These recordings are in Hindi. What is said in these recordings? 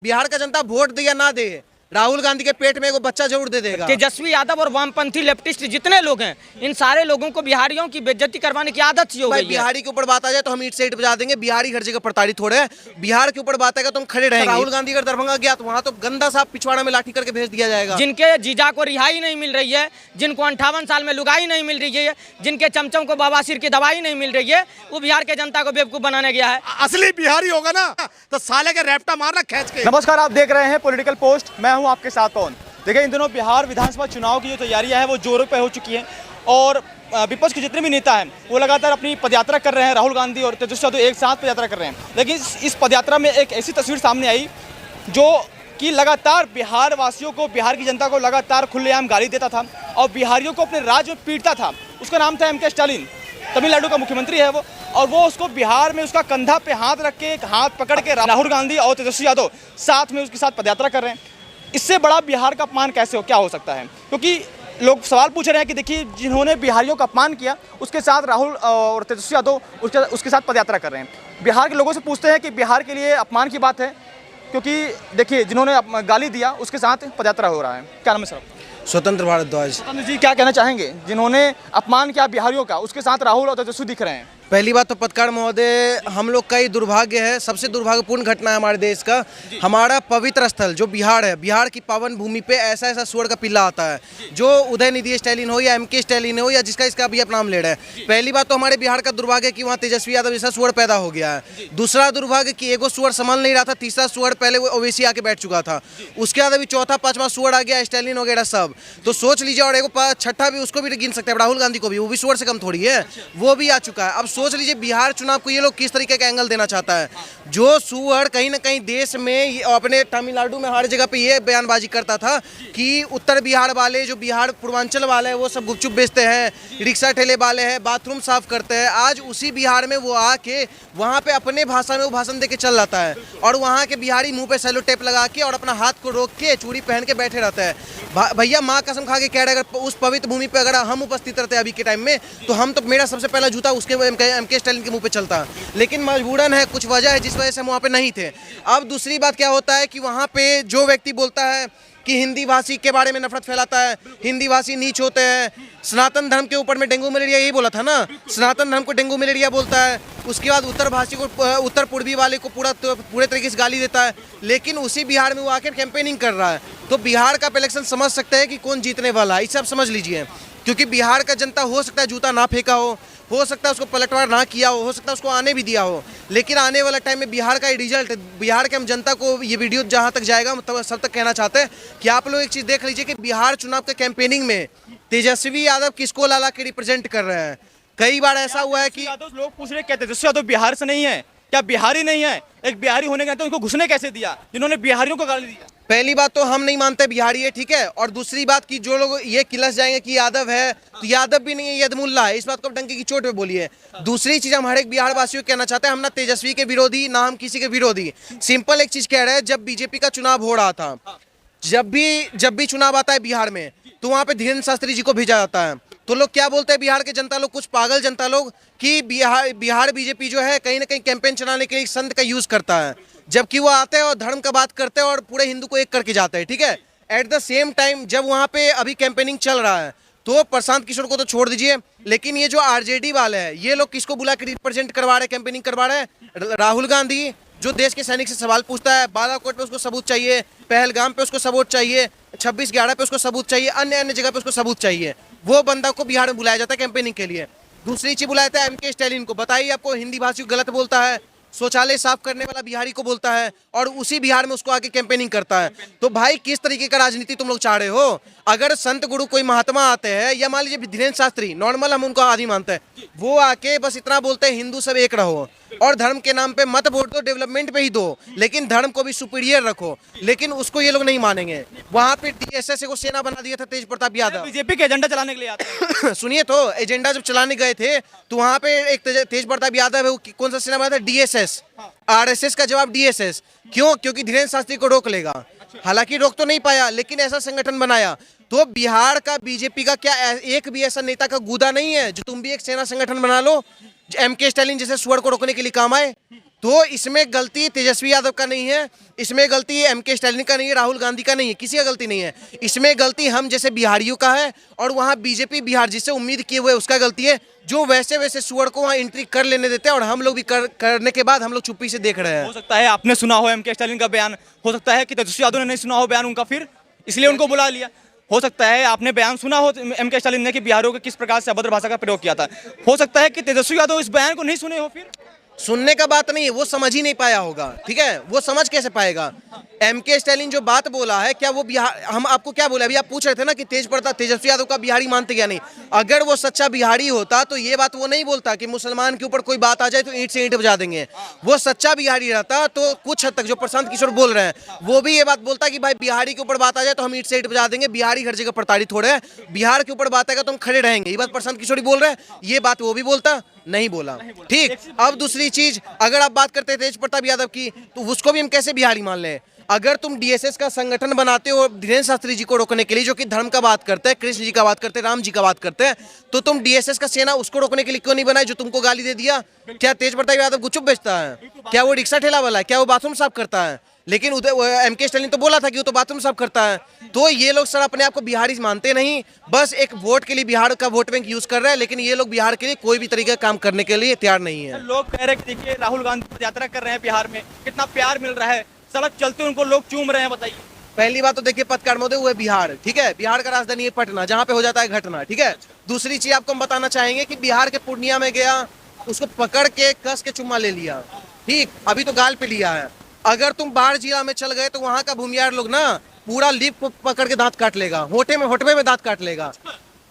बिहार का जनता वोट दे या ना दे, राहुल गांधी के पेट में एगो बच्चा जरूर दे देगा। तेजस्वी यादव और वामपंथी लेफ्टिस्ट जितने लोग हैं, इन सारे लोगों को बिहारियों की बेइज्जती करवाने की आदत सी हो गई है। बिहारी के ऊपर बात आ जाए तो हम ईट से ईट बजा देंगे। बिहारी हर जगह प्रताड़ित हो रहे हैं। बिहार के ऊपर बात आएगा तो हम खड़े रहेंगे। राहुल गांधी अगर दरभंगा गया तो वहां तो गंदा साहब पिछवाड़ा में लाठी करके भेज दिया जाएगा। जिनके जीजा को रिहाई नहीं मिल रही है, जिनको 58 साल में लुगाई नहीं मिल रही है, जिनके चमचम को बवासीर की दवाई नहीं मिल रही है, वो बिहार के जनता को बेवकूफ बनाने गया है। असली बिहारी होगा ना तो साले के रैप्टा मारना खींच के। नमस्कार, आप देख रहे हैं पॉलिटिकल पोस्ट। मैं हूं आपके साथ कौन। देखिए, इन दिनों बिहार विधानसभा चुनाव की जो तैयारियां हैं वो जोरों पे हो चुकी हैं और विपक्ष के जितने भी नेता हैं वो लगातार अपनी पदयात्रा कर रहे हैं। राहुल गांधी और तेजस्वी यादव एक साथ पदयात्रा कर रहे हैं, लेकिन इस पदयात्रा में एक ऐसी तस्वीर सामने आई जो कि लगातार बिहार वासियों को, बिहार की जनता को लगातार खुलेआम गाली देता था और बिहारियों को अपने राज्य में पीटता था। उसका नाम था MK स्टालिन। तमिलनाडु का मुख्यमंत्री है वो, और वो उसको बिहार में उसका कंधा पे हाथ रख के, हाथ पकड़ के राहुल गांधी और तेजस्वी यादव साथ में उसके साथ पदयात्रा कर रहे हैं। इससे बड़ा बिहार का अपमान क्या हो सकता है? क्योंकि लोग सवाल पूछ रहे हैं कि देखिए, जिन्होंने बिहारियों का अपमान किया उसके साथ राहुल और तेजस्वी यादव उसके साथ पदयात्रा कर रहे हैं। बिहार के लोगों से पूछते हैं कि बिहार के लिए अपमान की बात है, क्योंकि देखिए जिन्होंने गाली दिया उसके साथ पदयात्रा हो रहा है। क्या नाम है सर? स्वतंत्र भारद्वाज। स्वतंत्र जी, क्या कहना चाहेंगे? जिन्होंने अपमान किया बिहारियों का उसके साथ राहुल और तेजस्वी दिख रहे हैं। पहली बात तो पत्रकार महोदय, हम लोग का ही दुर्भाग्य है, सबसे दुर्भाग्यपूर्ण घटना है हमारे देश का। हमारा पवित्र स्थल जो बिहार है, बिहार की पावन भूमि पे ऐसा ऐसा सुअर का पिल्ला आता है, जो उदयनिधि स्टालिन हो या MK स्टालिन हो या जिसका इसका अभी आप नाम ले रहे हैं। पहली बात तो हमारे बिहार का दुर्भाग्य है कि वहाँ तेजस्वी यादव जैसा सुअर पैदा हो गया है। दूसरा दुर्भाग्य कि एगो सुअर संभाल नहीं रहा था, तीसरा सुअर पहले वो ओवैसी आके बैठ चुका था, उसके बाद अभी चौथा पांचवा सुअर आ गया, स्टालिन वगैरह सब। तो सोच लीजिए, और एगो छठा भी, उसको भी गिन सकते हैं, राहुल गांधी को भी, वो भी सुअर से कम थोड़ी है, वो भी आ चुका है। अब सोच लीजिए बिहार चुनाव को ये लोग किस तरीके का एंगल देना चाहता है। जो सुअर कहीं ना कहीं देश में, अपने तमिलनाडु में हर जगह पे ये बयानबाजी करता था कि उत्तर बिहार वाले, जो बिहार पूर्वांचल वाले हैं, वो सब गुपचुप बेचते हैं, रिक्शा ठेले वाले हैं, बाथरूम साफ करते हैं। आज उसी बिहार में वो आके वहाँ पे अपने भाषा में वो भाषण दे के चल जाता है, और वहाँ के बिहारी मुंह पे सेलो टेप लगा के और अपना हाथ को रोक के चूड़ी पहन के बैठे रहते हैं। भैया, माँ कसम खा के कह रहे, अगर उस पवित्र भूमि पे अगर हम उपस्थित रहते अभी के टाइम में, तो हम तो, मेरा सबसे पहला जूता उसके MK स्टालिन के मुंह पे चलता। लेकिन मजबूरन है, कुछ वजह है जिस वजह से हम वहाँ पे नहीं थे। अब दूसरी बात क्या होता है कि वहाँ पे जो व्यक्ति बोलता है कि हिंदी भाषी के बारे में नफरत फैलाता है, हिंदी भाषी नीच होते हैं, सनातन धर्म के ऊपर में डेंगू मलेरिया, यही बोला था ना, सनातन धर्म को डेंगू मलेरिया बोलता है। उसके बाद उत्तर भाषी को, उत्तर पूर्वी वाले को पूरे तरीके से गाली देता है। लेकिन उसी बिहार में वो आकर कैंपेनिंग कर रहा है। तो बिहार का इलेक्शन समझ सकते हैं कि कौन जीतने वाला है, इसे आप समझ लीजिए। क्योंकि बिहार का जनता हो सकता है जूता ना फेंका हो सकता है उसको पलटवार ना किया हो सकता है उसको आने भी दिया हो, लेकिन आने वाला टाइम में बिहार का रिजल्ट, बिहार के हम जनता को ये वीडियो जहाँ तक जाएगा मतलब सब तक कहना चाहते हैं कि आप लोग एक चीज़ देख लीजिए कि बिहार चुनाव के कैंपेनिंग में तेजस्वी यादव किसको लाला के रिप्रेजेंट कर रहे हैं। कई बार ऐसा हुआ है कि लोग पूछ रहे, क्या तेजस्वी यादव बिहार से नहीं है? क्या बिहारी नहीं है? एक बिहारी होने के नाते उनको घुसने कैसे दिया जिन्होंने बिहारियों को गाली दिया? पहली बात तो हम नहीं मानते बिहारी है, ठीक है। और दूसरी बात कि जो लोग ये किलस जाएंगे कि यादव है, तो यादव भी नहीं है, यदमुल्ला है। इस बात को आप डंके की चोट पे बोलिए। दूसरी चीज, हम हर एक बिहार वासियों को कहना चाहते हैं, हम ना तेजस्वी के विरोधी, ना हम किसी के विरोधी। सिंपल एक चीज कह रहे हैं, जब बीजेपी का चुनाव हो रहा था, जब भी चुनाव आता है बिहार में, तो वहाँ पे धीरेन्द्र शास्त्री जी को भेजा जाता है। तो लोग क्या बोलते हैं, बिहार के जनता लोग, कुछ पागल जनता लोग, कि बिहार बीजेपी जो है कहीं ना कहीं कैंपेन चलाने के लिए संत का यूज करता है, जबकि वो आते हैं और धर्म का बात करते हैं और पूरे हिंदू को एक करके जाते हैं, ठीक है। एट द सेम टाइम जब वहाँ पे अभी कैंपेनिंग चल रहा है, तो प्रशांत किशोर को तो छोड़ दीजिए, लेकिन ये जो RJD वाले हैं, ये लोग किसको बुला के रिप्रेजेंट करवा रहे हैं, कैंपेनिंग करवा रहे हैं? राहुल गांधी, जो देश के सैनिक से सवाल पूछता है, बालाकोट पे उसको सबूत चाहिए, पहलगाम पे उसको सबूत चाहिए, 26/11 पे उसको सबूत चाहिए, अन्य जगह पे उसको सबूत चाहिए। वो बंदा को बिहार में बुलाया जाता है कैंपेनिंग के लिए। दूसरी चीज बुलाया था MK स्टालिन को। बताइए, आपको हिंदी भाषी को गलत बोलता है, शौचालय साफ करने वाला बिहारी को बोलता है, और उसी बिहार में उसको आके कैंपेनिंग करता है। तो भाई, किस तरीके का राजनीति तुम लोग चाह रहे हो? अगर संत गुरु कोई महात्मा आते हैं, या मान लीजिए धीरेन्द्र शास्त्री, नॉर्मल हम उनको आदि मानते हैं, वो आके बस इतना बोलते हैं, हिंदू सब एक रहो, और धर्म के नाम पे मत वोट दो, डेवलपमेंट पे ही दो, लेकिन धर्म को भी सुपीरियर रखो। लेकिन उसको ये लोग नहीं मानेंगे। वहाँ पे DSS को सेना बना दिया था तेज प्रताप यादव, बीजेपी के एजेंडा चलाने के लिए आते हैं। सुनिए तो, एजेंडा जब चलाने गए थे तो वहाँ पे एक तेज प्रताप यादव है, वो कौन सा सेना बना था? DSS। RSS का जवाब DSS। क्यों? क्योंकि धीरेन्द्र शास्त्री को रोक लेगा। हालांकि रोक तो नहीं पाया, लेकिन ऐसा संगठन बनाया। तो बिहार का बीजेपी का क्या एक भी ऐसा नेता का गुदा नहीं है जो तुम भी एक सेना संगठन बना लो, MK स्टालिन जैसे सुअर को रोकने के लिए काम आए? तो इसमें गलती तेजस्वी यादव का नहीं है, इसमें गलती एमके स्टालिन का नहीं है, राहुल गांधी का नहीं है, किसी का गलती नहीं है। इसमें गलती हम जैसे बिहारियों का है और वहाँ बीजेपी बिहार जिससे उम्मीद किए हुए उसका गलती है, जो वैसे वैसे सुअर को वहाँ एंट्री कर लेने देते हैं और हम लोग भी करने के बाद हम लोग चुप्पी से देख रहे हैं। हो सकता है आपने सुना हो एमके स्टालिन का बयान, हो सकता है कि तेजस्वी यादव ने नहीं सुना हो बयान उनका, फिर इसलिए उनको बुला लिया। हो सकता है आपने बयान सुना हो एमके स्टालिन ने कि बिहारियों को किस प्रकार से अभद्र भाषा का प्रयोग किया था। हो सकता है कि तेजस्वी यादव इस बयान को नहीं सुने हो, फिर सुनने का बात नहीं है, वो समझ ही नहीं पाया होगा। ठीक है, वो समझ कैसे पाएगा? एमके स्टालिन जो बात बोला है, क्या वो बिहार, हम आपको क्या बोले, अभी आप पूछ रहे थे ना कि तेजस्वी यादव का बिहारी मानते क्या नहीं। अगर वो सच्चा बिहारी होता तो ये बात वो नहीं बोलता कि मुसलमान के ऊपर कोई बात आ जाए तो ईंट से ईंट बजा देंगे। वो सच्चा बिहारी रहता तो कुछ हद तक जो प्रशांत किशोर बोल रहे हैं वो भी ये बात बोलता कि भाई बिहारी के ऊपर बात आ जाए तो हम ईंट से ईंट बजा देंगे, बिहारी हर जगह प्रताड़ित हो रहे हैं, बिहार के ऊपर बात आएगा तो हम खड़े रहेंगे। ये बात प्रशांत किशोर ही बोल रहे हैं, ये बात वो भी बोलता नहीं बोला। ठीक, अब दूसरी चीज, अगर आप बात करते हैं तेज प्रताप यादव की तो उसको भी हम कैसे बिहारी मान लें? अगर तुम डीएसएस का संगठन बनाते हो धीरेन्द्र शास्त्री जी को रोकने के लिए, जो कि धर्म का बात करते हैं, कृष्ण जी का बात करते हैं, राम जी का बात करते हैं, तो तुम डीएसएस का सेना उसको रोकने के लिए क्यों नहीं बनाए जो तुमको गाली दे दिया? क्या तेज प्रताप यादव गुपचुप बेचता है? क्या वो रिक्शा ठेला वाला है? क्या वो बाथरूम साफ करता है? लेकिन एमके स्टालिन तो बोला था कि वो तो बाथरूम साफ करता है। तो ये लोग सर अपने आप को बिहारी मानते नहीं, बस एक वोट के लिए बिहार का वोट बैंक यूज कर रहे हैं, लेकिन ये लोग बिहार के लिए कोई भी तरीके का काम करने के लिए तैयार नहीं है। लोग कह रहे हैं कि देखिए राहुल गांधी पद यात्रा कर रहे हैं बिहार में, कितना प्यार मिल रहा है, सड़क चलते उनको लोग चूम रहे हैं, बताइए। पहली बात तो देखिए पत्रकार महोदय, वो है बिहार, ठीक है, बिहार का राजधानी है पटना, जहाँ पे हो जाता है घटना। ठीक है, दूसरी चीज आपको हम बताना चाहेंगे कि बिहार के पूर्णिया में गया, उसको पकड़ के कस के चुम्मा ले लिया। ठीक, अभी तो गाल पे लिया है। अगर तुम बाहर जिला में चल गए तो वहां का भूमियार लोग ना पूरा लिप को पकड़ के दांत काट लेगा, होठे में दांत काट लेगा।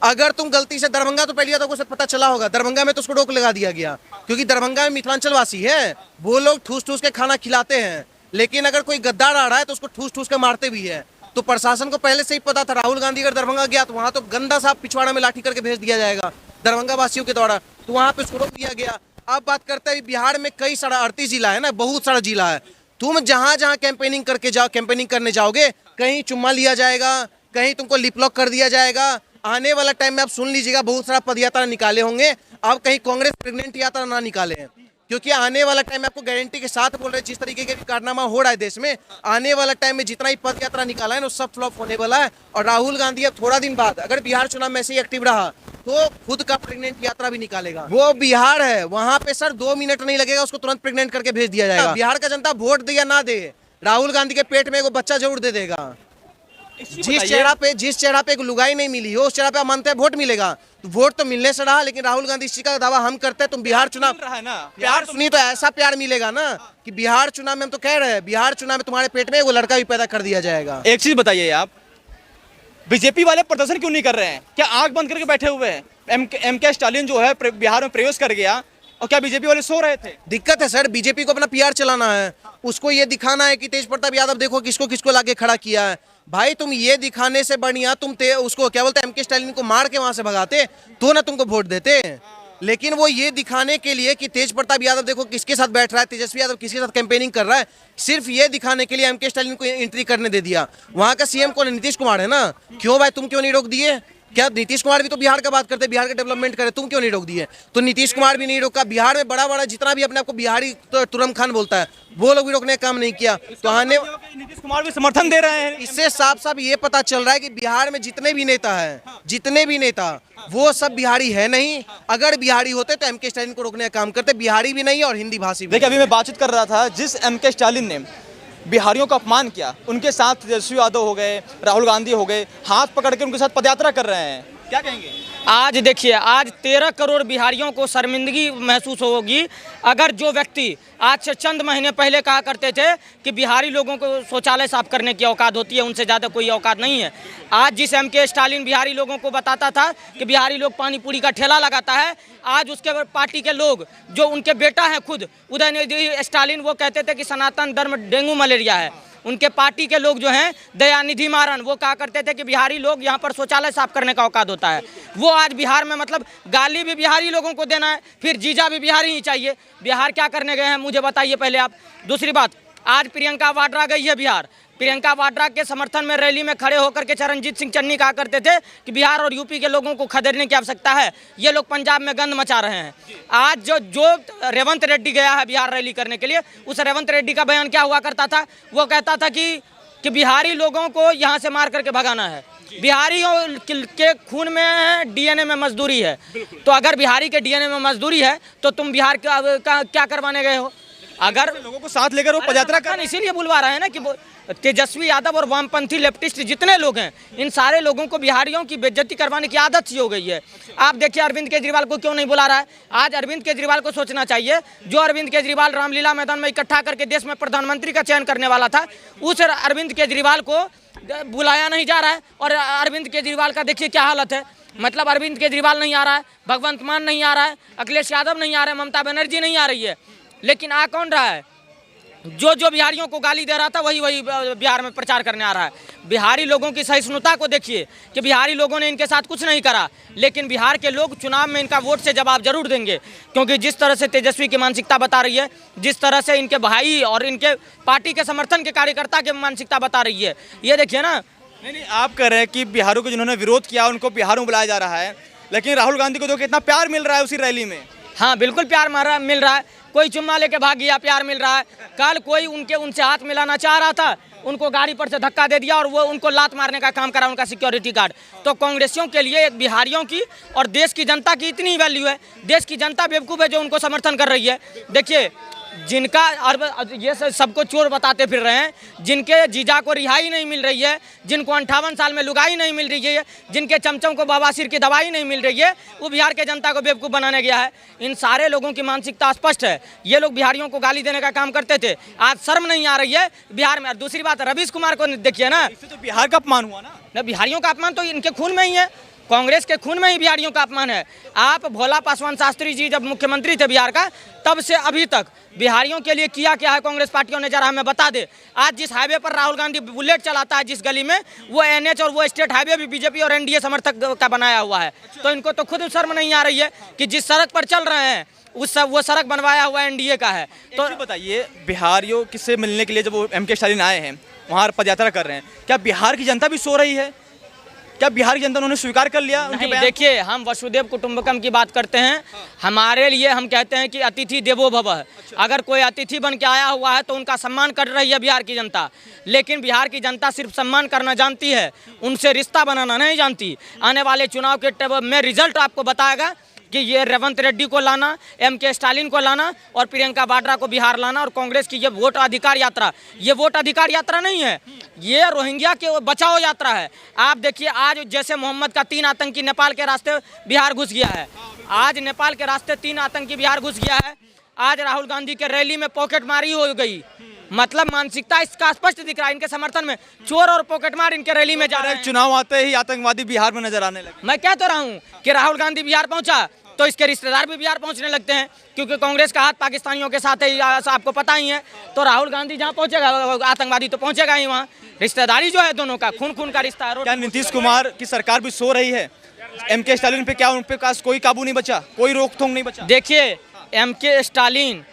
अगर तुम गलती से दरभंगा, तो पहले तो उसे पता चला होगा, दरभंगा में तो उसको रोक लगा दिया गया क्योंकि दरभंगा में मिथिलांचल वासी है, वो लोग ठूस ठूस के खाना खिलाते हैं। लेकिन अगर कोई गद्दार आ रहा है तो उसको ठूस ठूस के मारते भी है। तो प्रशासन को पहले से ही पता था, राहुल गांधी अगर दरभंगा गया तो वहां तो गंदा सा पिछवाड़ा में लाठी करके भेज दिया जाएगा दरभंगा वासियों के द्वारा, तो वहां पे उसको रोक दिया गया। अब बात करते हैं बिहार में कई सारा 38 जिला है ना, बहुत सारा जिला है। तुम जहां जहां कैंपेनिंग करने जाओगे, कहीं चुम्मा लिया जाएगा, कहीं तुमको लिप लॉक कर दिया जाएगा। आने वाला टाइम में आप सुन लीजिएगा, बहुत सारा पद यात्रा निकाले होंगे, अब कहीं कांग्रेस प्रेग्नेंट यात्रा ना निकाले, क्योंकि आने वाला टाइम में आपको गारंटी के साथ बोल रहे हैं, जिस तरीके के कारनामा हो रहा है देश में, आने वाला टाइम में जितना ही पद यात्रा निकाला है ना सब फ्लॉप होने वाला है। और राहुल गांधी अब थोड़ा दिन बाद अगर बिहार चुनाव में ऐसे ही एक्टिव रहा तो खुद का प्रेग्नेंट यात्रा भी निकालेगा। वो बिहार है, वहां पे सर 2 मिनट नहीं लगेगा, उसको तुरंत प्रेग्नेंट करके भेज दिया जाएगा। बिहार का जनता वोट दे या ना दे, राहुल गांधी के पेट में वो बच्चा जरूर दे देगा। जिस चेहरा पे एक लुगाई नहीं मिली हो, उस चेहरा पे आप मानते हैं वोट मिलेगा, तो वोट तो मिलने से रहा। लेकिन राहुल गांधी इस चीज का दावा हम करते हैं, तुम बिहार चुनाव प्यार सुनी तो ऐसा प्यार मिलेगा ना कि बिहार चुनाव में हम तो कह रहे हैं, बिहार चुनाव में तुम्हारे पेट में वो लड़का भी पैदा कर दिया जाएगा। एक चीज बताइए, आप बीजेपी वाले प्रदर्शन क्यों नहीं कर रहे हैं? क्या आंख बंद करके बैठे हुए हैं? एमके स्टालिन जो है बिहार में प्रवेश कर गया, और क्या बीजेपी वाले सो रहे थे? दिक्कत है सर, बीजेपी को अपना पीआर चलाना है, उसको ये दिखाना है कि तेज प्रताप यादव देखो किसको किसको लाके खड़ा किया है। भाई तुम ये दिखाने से बढ़िया तुम उसको क्या बोलते हैं, एमके स्टालिन को मार के वहां से भगाते तो ना तुमको वोट देते। लेकिन वो ये दिखाने के लिए कि तेज प्रताप यादव देखो किसके साथ बैठ रहा है, तेजस्वी यादव किसके साथ कैंपेनिंग कर रहा है, सिर्फ ये दिखाने के लिए एमके स्टालिन को एंट्री करने दे दिया। वहां का सीएम कौन है? नीतीश कुमार है ना। क्यों भाई, तुम क्यों नहीं रोक दिए? क्या नीतीश कुमार भी तो बिहार का बात करते हैं, बिहार का डेवलपमेंट करे, तुम क्यों नहीं रोक दिए? तो नीतीश कुमार भी नहीं रोका। बिहार में बड़ा जितना भी अपने आप को बिहारी तो तुरम खान बोलता है, वो लोग भी रोकने का काम नहीं किया। तो आने नीतीश कुमार भी समर्थन दे रहे हैं। इससे साफ साफ ये पता चल रहा है कि बिहार में जितने भी नेता वो सब बिहारी है नहीं। अगर बिहारी होते तो एमके स्टालिन को रोकने का काम करते। बिहारी भी नहीं और हिंदी भाषी भी। देखिए, अभी मैं बातचीत कर रहा था, जिस एमके स्टालिन ने बिहारियों का अपमान किया, उनके साथ तेजस्वी यादव हो गए, राहुल गांधी हो गए, हाथ पकड़ के उनके साथ पदयात्रा कर रहे हैं, क्या कहेंगे? आज देखिए, आज 13 करोड़ बिहारियों को शर्मिंदगी महसूस होगी अगर जो व्यक्ति आज से चंद महीने पहले कहा करते थे कि बिहारी लोगों को शौचालय साफ करने की औकात होती है, उनसे ज़्यादा कोई औकात नहीं है। आज जिस एमके स्टालिन बिहारी लोगों को बताता था कि बिहारी लोग पानी पूरी का ठेला लगाता है, आज उसके पार्टी के लोग जो उनके बेटा हैं खुद उदयनिधि स्टालिन, वो कहते थे कि सनातन धर्म डेंगू मलेरिया है। उनके पार्टी के लोग जो हैं दयानिधि मारन, वो कहा करते थे कि बिहारी लोग यहाँ पर शौचालय साफ करने का औकात होता है। वो आज बिहार में मतलब गाली भी बिहारी लोगों को देना है, फिर जीजा भी बिहारी ही चाहिए। बिहार क्या करने गए हैं मुझे बताइए पहले आप। दूसरी बात, आज प्रियंका वाड्रा गई है बिहार, प्रियंका वाड्रा के समर्थन में रैली में खड़े होकर के चरणजीत सिंह चन्नी कहा करते थे कि बिहार और यूपी के लोगों को खदेड़ने की आवश्यकता है, ये लोग पंजाब में गंद मचा रहे हैं। आज जो रेवंत रेड्डी गया है बिहार रैली करने के लिए, उस रेवंत रेड्डी का बयान क्या हुआ करता था? वो कहता था कि बिहारी लोगों को यहाँ से मार करके भगाना है, बिहारियों के खून में डीएनए में मजदूरी है। तो अगर बिहारी के डीएनए में मजदूरी है तो तुम बिहार का क्या करवाने गए हो? अगर लोगों को साथ लेकर वो पदयात्रा कर, इसीलिए बुलवा रहे हैं ना कि तेजस्वी यादव और वामपंथी लेफ्टिस्ट जितने लोग हैं, इन सारे लोगों को बिहारियों की बेइज्जती करवाने की आदत सी हो गई है। आप देखिए अरविंद केजरीवाल को क्यों नहीं बुला रहा है? आज अरविंद केजरीवाल को सोचना चाहिए, जो अरविंद केजरीवाल रामलीला मैदान में इकट्ठा करके देश में प्रधानमंत्री का चयन करने वाला था, उस अरविंद केजरीवाल को बुलाया नहीं जा रहा है। और अरविंद केजरीवाल का देखिए क्या हालत है, मतलब अरविंद केजरीवाल नहीं आ रहा है, भगवंत मान नहीं आ रहा है, अखिलेश यादव नहीं आ रहे, ममता बनर्जी नहीं आ रही है, लेकिन आ कौन रहा है? जो बिहारियों को गाली दे रहा था वही बिहार में प्रचार करने आ रहा है। बिहारी लोगों की सहिष्णुता को देखिए कि बिहारी लोगों ने इनके साथ कुछ नहीं करा, लेकिन बिहार के लोग चुनाव में इनका वोट से जवाब जरूर देंगे, क्योंकि जिस तरह से तेजस्वी की मानसिकता बता रही है, जिस तरह से इनके भाई और इनके पार्टी के समर्थन के कार्यकर्ता की मानसिकता बता रही है, ये देखिए ना। नहीं, आप कह रहे हैं कि बिहारों को जिन्होंने विरोध किया उनको बिहारों बुलाया जा रहा है, लेकिन राहुल गांधी को तो कितना प्यार मिल रहा है उसी रैली में। हाँ बिल्कुल प्यार मिल रहा है, कोई चुम्मा लेके भाग गया, प्यार मिल रहा है। कल कोई उनसे हाथ मिलाना चाह रहा था, उनको गाड़ी पर से धक्का दे दिया और वो उनको लात मारने का काम करा उनका सिक्योरिटी गार्ड। तो कांग्रेसियों के लिए एक बिहारियों की और देश की जनता की इतनी वैल्यू है, देश की जनता बेवकूफ़ है जो उनको समर्थन कर रही है। देखिए जिनका ये सबको चोर बताते फिर रहे हैं, जिनके जीजा को रिहाई नहीं मिल रही है, जिनको 58 साल में लुगाई नहीं मिल रही है, जिनके चमचम को बवासीर की दवाई नहीं मिल रही है, वो बिहार के जनता को बेवकूफ़ बनाने गया है। इन सारे लोगों की मानसिकता स्पष्ट है। ये लोग बिहारियों को गाली देने का काम करते थे, आज शर्म नहीं आ रही है बिहार में। और दूसरी बात, रवीश कुमार को देखिए ना, इससे तो बिहार का अपमान हुआ ना। बिहारियों का अपमान तो इनके खून में ही है, कांग्रेस के खून में ही बिहारियों का अपमान है। आप भोला पासवान शास्त्री जी जब मुख्यमंत्री थे बिहार का, तब से अभी तक बिहारियों के लिए किया क्या है कांग्रेस पार्टियों ने, जरा हमें बता दे। आज जिस हाईवे पर राहुल गांधी बुलेट चलाता है, जिस गली में, वो एनएच और वो स्टेट हाईवे भी बीजेपी और एनडीए समर्थक का बनाया हुआ है। तो इनको तो खुद शर्म नहीं आ रही है कि जिस सड़क पर चल रहे हैं वो सड़क बनवाया हुआ एनडीए का है। तो बताइए, बिहारियों से मिलने के लिए जब वो एमके स्टालिन आए हैं, वहाँ पदयात्रा कर रहे हैं, क्या बिहार की जनता भी सो रही है? क्या बिहार की जनता उन्होंने स्वीकार कर लिया उनके बयान? देखिए, हम वसुदेव कुटुंबकम की बात करते हैं। हमारे लिए हम कहते हैं कि अतिथि देवो भव। अगर कोई अतिथि बन के आया हुआ है तो उनका सम्मान कर रही है बिहार की जनता, लेकिन बिहार की जनता सिर्फ सम्मान करना जानती है, उनसे रिश्ता बनाना नहीं जानती। आने वाले चुनाव के में रिजल्ट आपको बताएगा कि ये रेवंत रेड्डी को लाना, एमके स्टालिन को लाना और प्रियंका वाड्रा को बिहार लाना और कांग्रेस की ये वोट अधिकार यात्रा, ये वोट अधिकार यात्रा नहीं है, ये रोहिंग्या के बचाओ यात्रा है। आप देखिए, आज जैसे मोहम्मद का 3 आतंकी नेपाल के रास्ते बिहार घुस गया है, आज नेपाल के रास्ते 3 आतंकी बिहार घुस गया है। आज राहुल गांधी के रैली में पॉकेटमारी हो गई, मतलब मानसिकता इसका स्पष्ट दिख रहा है। इनके समर्थन में चोर और पॉकेटमार इनके रैली में जा रहे हैं। चुनाव आते ही आतंकवादी बिहार में नजर आने लगे। मैं कह तो रहा हूँ कि राहुल गांधी बिहार पहुंचा तो इसके रिश्तेदार भी बिहार पहुंचने लगते हैं, क्योंकि कांग्रेस का हाथ पाकिस्तानियों के साथ है, आपको पता ही है। तो राहुल गांधी जहां पहुंचेगा आतंकवादी तो पहुंचेगा ही वहां। रिश्तेदारी जो है दोनों का खून का रिश्ता है। क्या नीतीश कुमार की सरकार भी सो रही है? एमके स्टालिन पे क्या उन पे कोई काबू नहीं बचा, कोई रोकथोक नहीं बचा? देखिए, एमके स्टालिन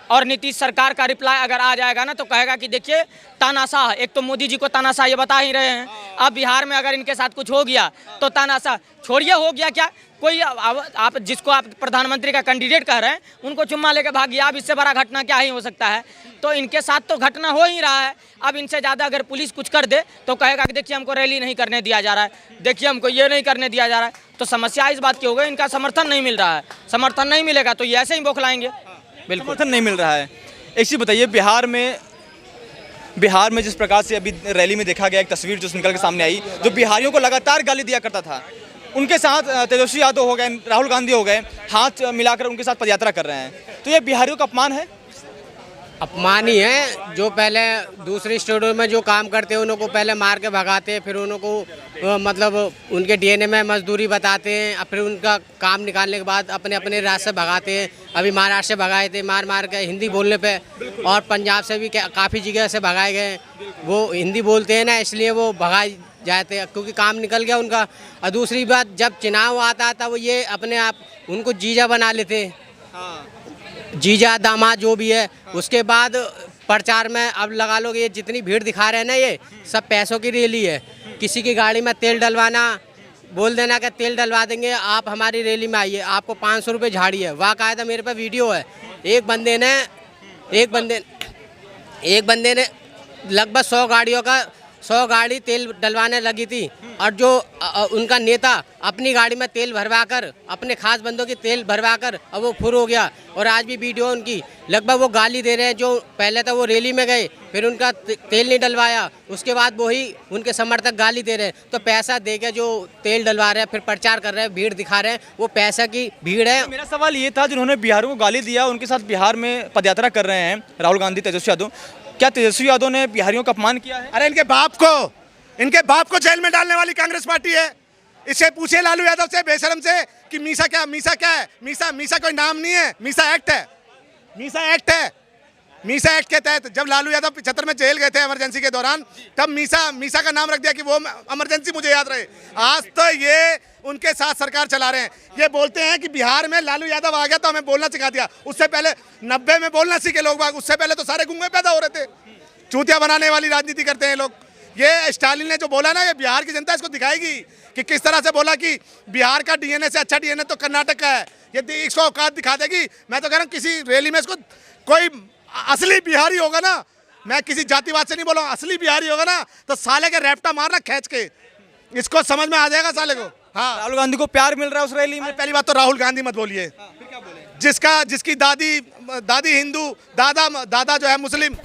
और नीतीश सरकार का रिप्लाई अगर आ जाएगा ना तो कहेगा कि देखिए तानाशाह, एक तो मोदी जी को तानाशाह ये बता ही रहे हैं, अब बिहार में अगर इनके साथ कुछ हो गया तो तानाशाह। छोड़िए हो गया क्या, कोई आप जिसको आप प्रधानमंत्री का कैंडिडेट कह रहे हैं उनको चुम्मा लेके भाग गया, अब इससे बड़ा घटना क्या ही हो सकता है। तो इनके साथ तो घटना हो ही रहा है। अब इनसे ज़्यादा अगर पुलिस कुछ कर दे तो कहेगा कि देखिए हमको रैली नहीं करने दिया जा रहा है, देखिए हमको ये नहीं करने दिया जा रहा है। तो समस्या इस बात की हो गई, इनका समर्थन नहीं मिल रहा है। समर्थन नहीं मिलेगा तो ये ऐसे ही बौखलाएंगे। बिल्कुल समर्थन नहीं मिल रहा है। एक चीज़ बताइए, बिहार में जिस प्रकार से अभी रैली में देखा गया, एक तस्वीर जो निकल के सामने आई, जो बिहारियों को लगातार गाली दिया करता था, उनके साथ तेजस्वी यादव हो गए, राहुल गांधी हो गए, हाथ मिलाकर उनके साथ पदयात्रा कर रहे हैं, तो ये बिहारियों का अपमान है? अपमान ही है। जो पहले दूसरी स्टेटों में जो काम करते हैं उनको पहले मार के भगाते हैं, फिर उनको मतलब उनके डीएनए में मजदूरी बताते हैं, और फिर उनका काम निकालने के बाद अपने अपने राज्य से भगाते हैं। अभी महाराष्ट्र से भगाए थे मार के हिंदी बोलने पे, और पंजाब से भी काफ़ी जगह से भगाए गए। वो हिंदी बोलते हैं ना, इसलिए वो भगाए जाते हैं क्योंकि काम निकल गया उनका। और दूसरी बात, जब चुनाव आता था वो ये अपने आप उनको जीजा बना लेते, जीजा दामाद जो भी है। उसके बाद प्रचार में अब लगा लो कि ये जितनी भीड़ दिखा रहे हैं ना, ये सब पैसों की रैली है। किसी की गाड़ी में तेल डलवाना, बोल देना कि तेल डलवा देंगे, आप हमारी रैली में आइए, आपको 500 रुपये झाड़ी है। वाकायदा मेरे पास वीडियो है। एक बंदे ने लगभग 100 गाड़ी तेल डलवाने लगी थी, और जो उनका नेता अपनी गाड़ी में तेल भरवाकर, अपने खास बंदों की तेल भरवाकर अब वो फुर हो गया। और आज भी वीडियो उनकी, लगभग वो गाली दे रहे हैं। जो पहले तो वो रैली में गए, फिर उनका तेल नहीं डलवाया, उसके बाद वही उनके समर्थक गाली दे रहे हैं। तो पैसा दे के जो तेल डलवा रहे हैं, फिर प्रचार कर रहे हैं, भीड़ दिखा रहे हैं, वो पैसा की भीड़ है। मेरा सवाल ये था, जिन्होंने बिहार को गाली दिया, उनके साथ बिहार में पदयात्रा कर रहे हैं राहुल गांधी, तेजस्वी यादव, क्या तेजस्वी यादव ने बिहारियों का अपमान किया है? अरे इनके बाप को जेल में डालने वाली कांग्रेस पार्टी है। इससे पूछे लालू यादव से, बेशरम से, कि मीसा क्या है? मीसा कोई नाम नहीं है, मीसा एक्ट है। मीसा एक्ट के तहत जब लालू यादव 75 में जेल गए थे इमरजेंसी के दौरान, तब मीसा का नाम रख दिया कि वो इमरजेंसी मुझे याद रहे। आज तो ये उनके साथ सरकार चला रहे हैं। ये बोलते हैं कि बिहार में लालू यादव आ गया तो हमें बोलना सिखा दिया। उससे पहले 90 में बोलना सीखे लोग बाग, उससे पहले तो सारे गुंगे पैदा हो रहे थे। चूतिया बनाने वाली राजनीति करते हैं लोग। ये स्टालिन ने जो बोला ना, ये बिहार की जनता इसको दिखाएगी कि किस तरह से बोला कि बिहार का डीएनए से अच्छा डीएनए तो कर्नाटक का है। ये इसको औकात दिखा देगी। मैं तो कह रहा हूँ किसी रैली में इसको कोई असली बिहारी होगा ना, मैं किसी जातिवाद से नहीं बोला, असली बिहारी होगा ना, तो साले के रैप्टा मारना खींच के, इसको समझ में आ जाएगा साले को। हाँ, राहुल गांधी को प्यार मिल रहा है उस रैली में। पहली बात तो राहुल गांधी मत बोलिए, जिसकी दादी हिंदू, दादा जो है मुस्लिम,